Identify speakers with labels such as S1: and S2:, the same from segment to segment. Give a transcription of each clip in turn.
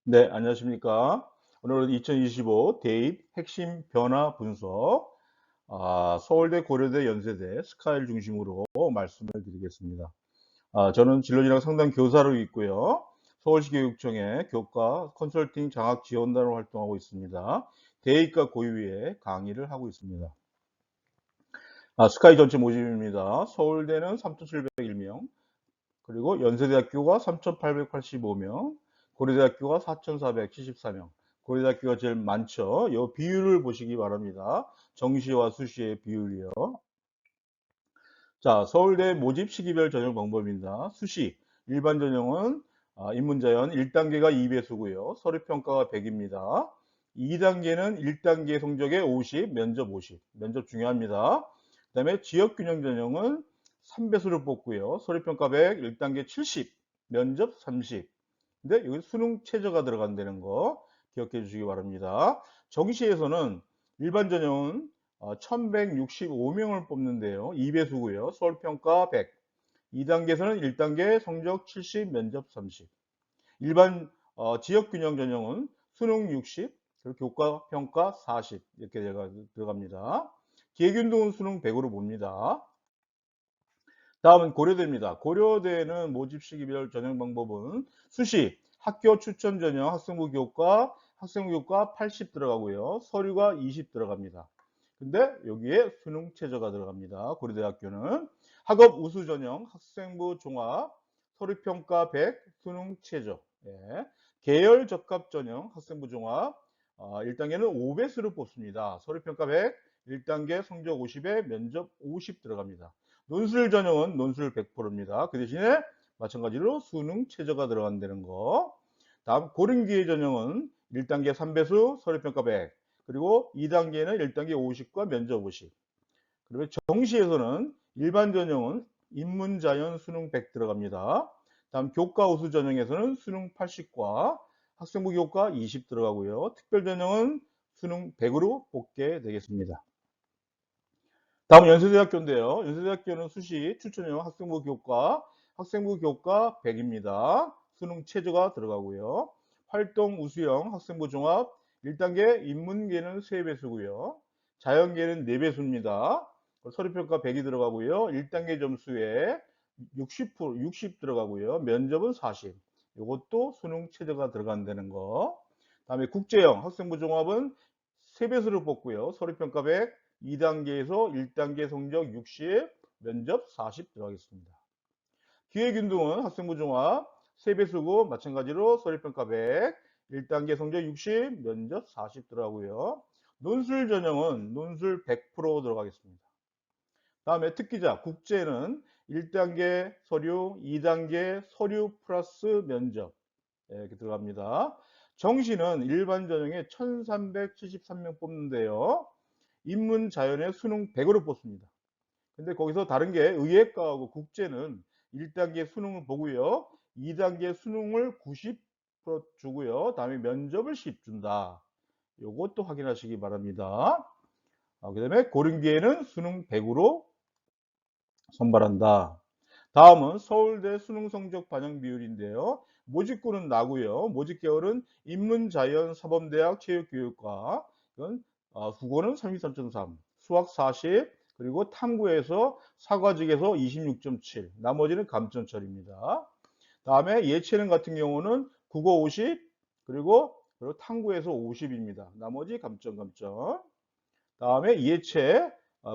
S1: 네, 안녕하십니까. 오늘은 2025 대입 핵심 변화 분석, 서울대, 고려대, 연세대, 스카이를 중심으로 말씀을 드리겠습니다. 저는 진로진학 상담 교사로 있고요. 서울시 교육청의 교과 컨설팅 장학 지원단으로 활동하고 있습니다. 대입과 고유의 강의를 하고 있습니다. 스카이 전체 모집입니다. 서울대는 3,701명, 그리고 연세대학교가 3,885명, 고려대학교가 4,474명. 고려대학교가 제일 많죠. 이 비율을 보시기 바랍니다. 정시와 수시의 비율이요. 자, 서울대 모집 시기별 전형 방법입니다. 수시, 일반 전형은 인문자연 1단계가 2배수고요. 서류평가가 100입니다. 2단계는 1단계 성적의 50, 면접 50. 면접 중요합니다. 그 다음에 지역균형 전형은 3배수를 뽑고요. 서류평가 100, 1단계 70, 면접 30. 근데 여기 수능 최저가 들어간다는 거 기억해 주시기 바랍니다. 정시에서는 일반 전형은 1165명을 뽑는데요. 2배수고요. 서울평가 100. 2단계에서는 1단계 성적 70, 면접 30. 일반 지역균형 전형은 수능 60, 그리고 교과평가 40 이렇게 들어갑니다. 기획운동은 수능 100으로 봅니다. 다음은 고려대입니다. 고려대는 모집 시기별 전형 방법은 수시, 학교 추천 전형, 학생부 교과 80 들어가고요. 서류가 20 들어갑니다. 근데 여기에 수능 최저가 들어갑니다. 고려대학교는 학업 우수 전형, 학생부 종합, 서류평가 100, 수능 최저. 예. 계열 적합 전형, 학생부 종합, 1단계는 5배수를 뽑습니다. 서류평가 100, 1단계 성적 50에 면접 50 들어갑니다. 논술 전형은 논술 100%입니다. 그 대신에 마찬가지로 수능 최저가 들어간다는 거. 다음 고른기회 전형은 1단계 3배수 서류평가 100, 그리고 2단계는 1단계 50과 면접 50. 그리고 정시에서는 일반 전형은 인문자연 수능 100 들어갑니다. 다음 교과 우수 전형에서는 수능 80과 학생부 교과 20 들어가고요. 특별 전형은 수능 100으로 뽑게 되겠습니다. 다음은 연세대학교인데요. 연세대학교는 수시 추천형 학생부 교과 100입니다. 수능 최저가 들어가고요. 활동 우수형 학생부 종합 1단계 인문계는 3배수고요. 자연계는 4배수입니다. 서류평가 100이 들어가고요. 1단계 점수에 60 들어가고요. 면접은 40. 이것도 수능 최저가 들어간다는 거. 다음에 국제형 학생부 종합은 3배수를 뽑고요. 서류평가 100, 2단계에서 1단계 성적 60, 면접 40 들어가겠습니다. 기획운동은 학생부 종합 3배수고 마찬가지로 서류평가 100, 1단계 성적 60, 면접 40 들어가고요. 논술 전형은 논술 100% 들어가겠습니다. 다음에 특기자 국제는 1단계 서류, 2단계 서류 플러스 면접 이렇게 들어갑니다. 정시는 일반 전형에 1373명 뽑는데요. 인문 자연의 수능 100으로 뽑습니다. 근데 거기서 다른 게 의예과하고 국제는 1단계 수능을 보고요. 2단계 수능을 90% 주고요. 다음에 면접을 10 준다. 요것도 확인하시기 바랍니다. 그다음에 고른기에는 수능 100으로 선발한다. 다음은 서울대 수능 성적 반영 비율인데요. 모집군은 나고요. 모집 계열은 인문자연 사범대학 체육교육과, 이건 국어는 33.3, 수학 40, 그리고 탐구에서 사과직에서 26.7, 나머지는 감점철입니다. 다음에 예체능 같은 경우는 국어 50, 그리고 탐구에서 50입니다. 나머지 감점. 다음에 예체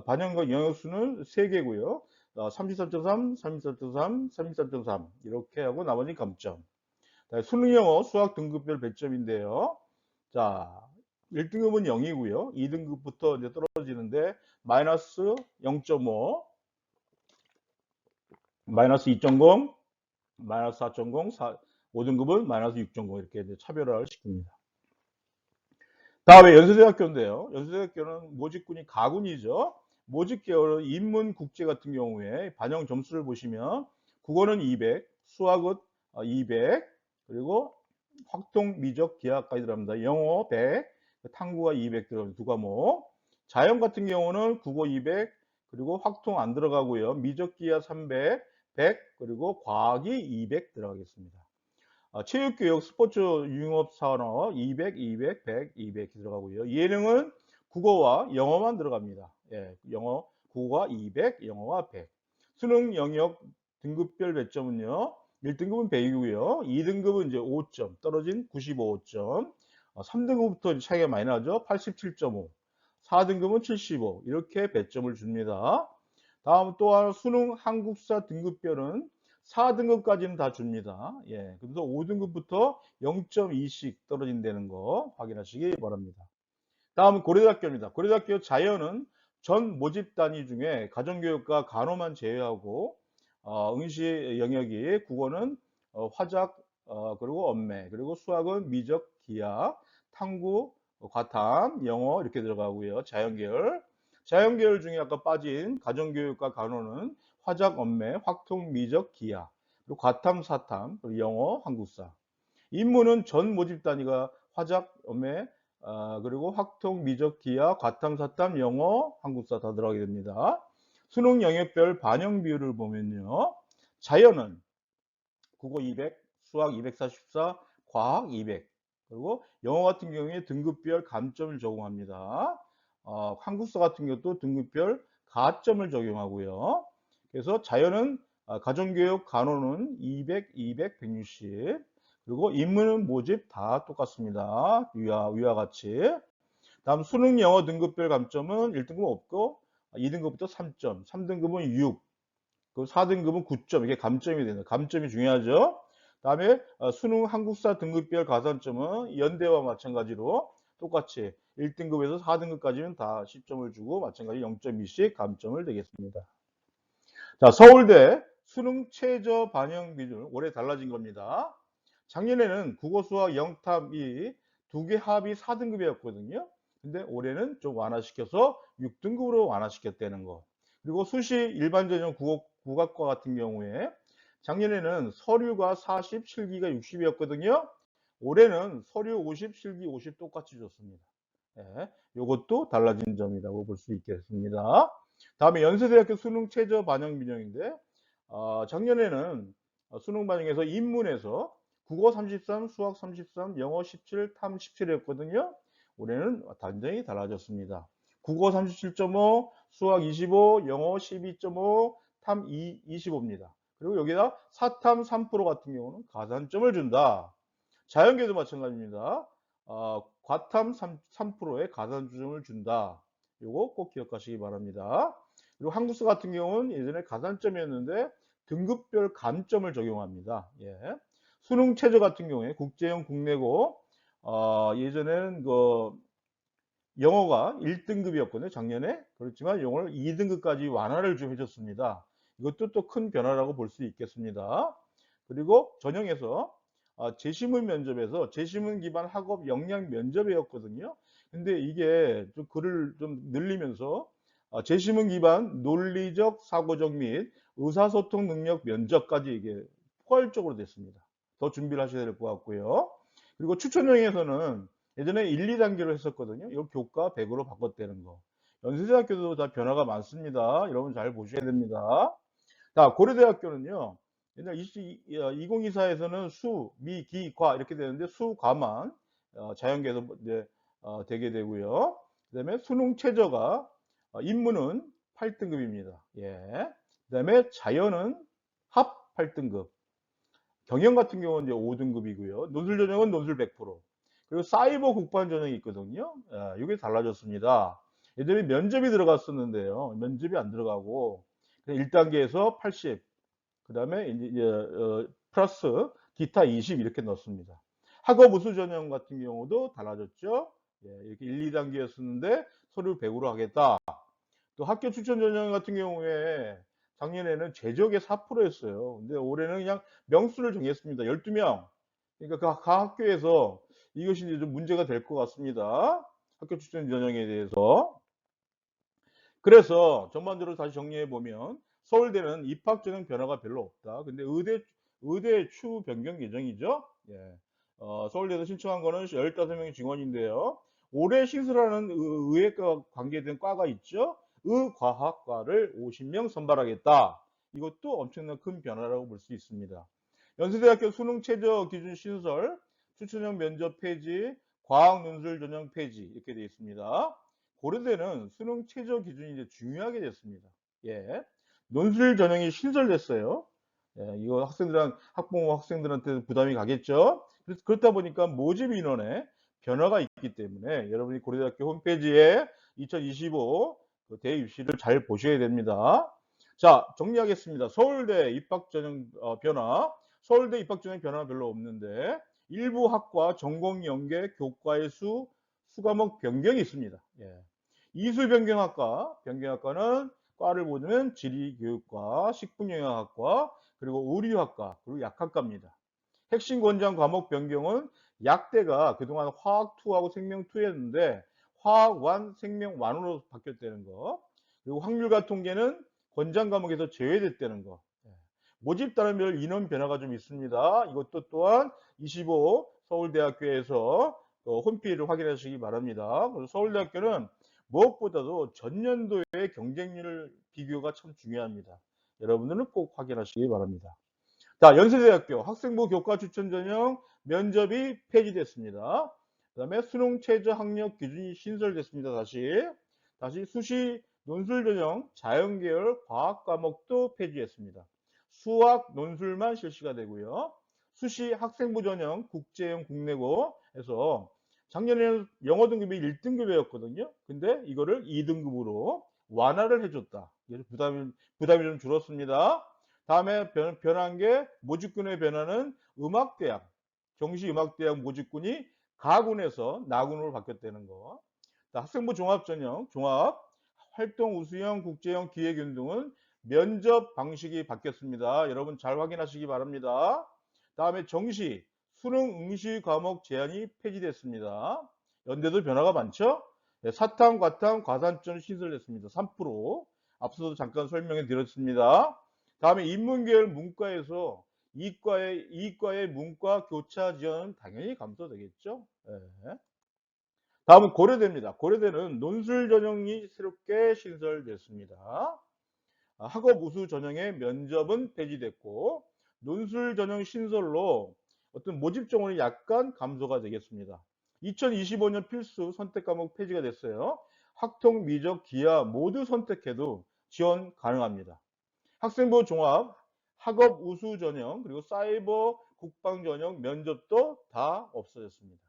S1: 반영과 영역수는 3개고요. 33.3, 33.3, 33.3 이렇게 하고 나머지 감점. 수능 영어 수학 등급별 배점인데요. 자, 1등급은 0이고요. 2등급부터 이제 떨어지는데 마이너스 0.5, 마이너스 2.0, 마이너스 4.0, 5등급은 마이너스 6.0 이렇게 이제 차별화를 시킵니다. 다음에 연세대학교인데요. 연세대학교는 모집군이 가군이죠. 모집 계열은 인문 국제 같은 경우에 반영 점수를 보시면 국어는 200, 수학은 200, 그리고 확통 미적 기하까지 들어갑니다. 영어 100, 탐구가 200 들어갑니다. 두 과목. 자연 같은 경우는 국어 200, 그리고 확통 안 들어가고요. 미적 기하 300, 100, 그리고 과학이 200 들어가겠습니다. 체육교육, 스포츠, 융합산업 200, 200, 100, 200 들어가고요. 예능은 국어와 영어만 들어갑니다. 예, 영어, 국어가 200, 영어가 100. 수능 영역 등급별 배점은요. 1등급은 100이고요. 2등급은 이제 5점, 떨어진 95점. 3등급부터 차이가 많이 나죠. 87.5. 4등급은 75. 이렇게 배점을 줍니다. 다음 또한 수능 한국사 등급별은 4등급까지는 다 줍니다. 예. 그래서 5등급부터 0.2씩 떨어진다는 거 확인하시기 바랍니다. 다음은 고려대학교입니다. 고려대학교 자연은 전 모집 단위 중에 가정교육과 간호만 제외하고 응시 영역이 국어는 화작 그리고 언매 그리고 수학은 미적 기하 탐구 과탐 영어 이렇게 들어가고요. 자연계열 자연계열 중에 아까 빠진 가정교육과 간호는 화작 언매 확통 미적 기하 그리고 과탐 사탐 그리고 영어 한국사 인문은 전 모집 단위가 화작 언매 그리고 확통, 미적, 기하, 과탐, 사탐, 영어, 한국사 다 들어가게 됩니다. 수능 영역별 반영 비율을 보면요. 자연은 국어 200, 수학 244, 과학 200. 그리고 영어 같은 경우에 등급별 감점을 적용합니다. 한국사 같은 경우도 등급별 가점을 적용하고요. 그래서 자연은 가정교육, 간호는 200, 200, 160. 그리고 인문은 모집 다 똑같습니다. 위와 같이. 다음 수능 영어 등급별 감점은 1등급 없고 2등급부터 3점, 3등급은 6, 그 4등급은 9점. 이게 감점이 되는 감점이 중요하죠. 다음에 수능 한국사 등급별 가산점은 연대와 마찬가지로 똑같이 1등급에서 4등급까지는 다 10점을 주고 마찬가지 0.2씩 감점을 되겠습니다. 자, 서울대 수능 최저 반영 비율 올해 달라진 겁니다. 작년에는 국어 수학 영탐이 두 개 합이 4등급이었거든요. 근데 올해는 좀 완화시켜서 6등급으로 완화시켰다는 거. 그리고 수시 일반 전형 국악과 같은 경우에 작년에는 서류가 40, 실기가 60이었거든요. 올해는 서류 50, 실기 50 똑같이 줬습니다. 예, 이것도 달라진 점이라고 볼 수 있겠습니다. 다음에 연세대학교 수능 최저 반영 비율인데 작년에는 수능 반영에서 인문에서 국어 33, 수학 33, 영어 17, 탐 17이었거든요. 올해는 완전히 달라졌습니다. 국어 37.5, 수학 25, 영어 12.5, 탐 25입니다. 그리고 여기다 사탐 3% 같은 경우는 가산점을 준다. 자연계도 마찬가지입니다. 과탐 3%의 가산점을 준다. 요거 꼭 기억하시기 바랍니다. 그리고 한국사 같은 경우는 예전에 가산점이었는데 등급별 감점을 적용합니다. 예. 수능 최저 같은 경우에 국제형 국내고 예전에는 그 영어가 1등급이었거든요. 작년에. 그렇지만 영어를 2등급까지 완화를 좀 해줬습니다. 이것도 또 큰 변화라고 볼 수 있겠습니다. 그리고 전형에서 제시문 면접에서 제시문 기반 학업 역량 면접이었거든요. 근데 이게 좀 글을 좀 늘리면서 제시문 기반 논리적 사고적 및 의사소통 능력 면접까지 이게 포괄적으로 됐습니다. 더 준비를 하셔야 될 것 같고요. 그리고 추천형에서는 예전에 1, 2단계로 했었거든요. 이거 교과 100으로 바꿨다는 거. 연세대학교도 다 변화가 많습니다. 여러분 잘 보셔야 됩니다. 자, 고려대학교는요. 옛날 2024에서는 수, 미, 기, 과 이렇게 되는데 수, 과만 자연계에서 이제 되게 되고요. 그다음에 수능 최저가 인문은 8등급입니다. 예. 그다음에 자연은 합 8등급. 경영 같은 경우는 이제 5등급이고요. 논술 전형은 논술 100%. 그리고 사이버 국반 전형이 있거든요. 이게 달라졌습니다. 예전에 면접이 들어갔었는데요. 면접이 안 들어가고 1단계에서 80, 그 다음에 이제 플러스 기타 20 이렇게 넣습니다. 학업 우수 전형 같은 경우도 달라졌죠. 예, 이렇게 1, 2단계였었는데 서류 100으로 하겠다. 또 학교 추천 전형 같은 경우에 작년에는 제적의 4%였어요. 근데 올해는 그냥 명수를 정했습니다. 12명. 그러니까 각 학교에서 이것이 이제 좀 문제가 될 것 같습니다. 학교 추천 전형에 대해서. 그래서 전반적으로 다시 정리해 보면 서울대는 입학 전형 변화가 별로 없다. 근데 의대 추 변경 예정이죠. 예. 서울대에서 신청한 거는 15명의 증원인데요. 올해 신설하는 의학과 관계된 과가 있죠. 의과학과를 50명 선발하겠다. 이것도 엄청난 큰 변화라고 볼 수 있습니다. 연세대학교 수능 최저 기준 신설, 추천형 면접 폐지, 과학 논술 전형 폐지 이렇게 되어 있습니다. 고려대는 수능 최저 기준이 이제 중요하게 됐습니다. 예. 논술 전형이 신설됐어요. 예, 이거 학부모 학생들한테 부담이 가겠죠. 그래서 그렇다 보니까 모집 인원에 변화가 있기 때문에 여러분이 고려대학교 홈페이지에 2025 대입시를 잘 보셔야 됩니다. 자, 정리하겠습니다. 서울대 입학 전형 변화. 서울대 입학 전형 변화가 별로 없는데 일부 학과 전공 연계 교과의 수과목 변경이 있습니다. 예. 이수 변경학과는 과를 보면 지리교육과, 식품영양학과, 그리고 의류학과, 그리고 약학과입니다. 핵심 권장 과목 변경은 약대가 그동안 화학2하고 생명2였는데 화학1, 생명1으로 바뀌었다는 거. 그리고 확률과 통계는 권장 과목에서 제외됐다는 거. 모집 단원별 인원 변화가 좀 있습니다. 이것도 또한 25 서울대학교에서 홈페이지를 확인하시기 바랍니다. 그래서 서울대학교는 무엇보다도 전년도의 경쟁률 비교가 참 중요합니다. 여러분들은 꼭 확인하시기 바랍니다. 자, 연세대학교 학생부 교과 추천 전형 면접이 폐지됐습니다. 그 다음에 수능 최저 학력 기준이 신설됐습니다. 다시 수시 논술 전형 자연계열 과학 과목도 폐지했습니다. 수학 논술만 실시가 되고요. 수시 학생부 전형 국제형 국내고에서 작년에는 영어 등급이 1등급이었거든요. 근데 이거를 2등급으로 완화를 해줬다. 그래서 부담이 좀 줄었습니다. 다음에 변한 게 모집군의 변화는 음악대학, 경시음악대학 모집군이 가군에서 나군으로 바뀌었다는 거. 학생부 종합전형, 종합, 활동 우수형, 국제형, 기획윤 등은 면접 방식이 바뀌었습니다. 여러분 잘 확인하시기 바랍니다. 다음에 정시, 수능 응시 과목 제한이 폐지됐습니다. 연대도 변화가 많죠? 네, 사탐, 과탐, 과산점 신설됐습니다. 3%. 앞서도 잠깐 설명해 드렸습니다. 다음에 인문계열 문과에서 이과의 문과 교차 지원은 당연히 감소되겠죠. 네. 다음은 고려대입니다. 고려대는 논술 전형이 새롭게 신설됐습니다. 학업 우수 전형의 면접은 폐지됐고 논술 전형 신설로 어떤 모집 정원이 약간 감소가 되겠습니다. 2025년 필수 선택 과목 폐지가 됐어요. 학통, 미적, 기하 모두 선택해도 지원 가능합니다. 학생부 종합, 학업 우수 전형, 그리고 사이버 국방 전형 면접도 다 없어졌습니다.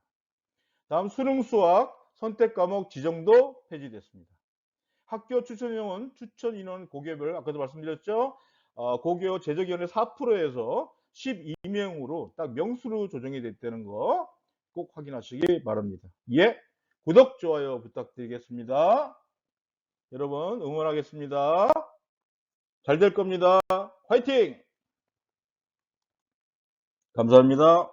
S1: 다음 수능 수학 선택 과목 지정도 폐지됐습니다. 학교 추천형은 추천 인원 고개별 아까도 말씀드렸죠. 고교 재적위원회 4%에서 12명으로 딱 명수로 조정이 됐다는 거 꼭 확인하시기 바랍니다. 예, 구독, 좋아요 부탁드리겠습니다. 여러분 응원하겠습니다. 잘 될 겁니다. 화이팅! 감사합니다.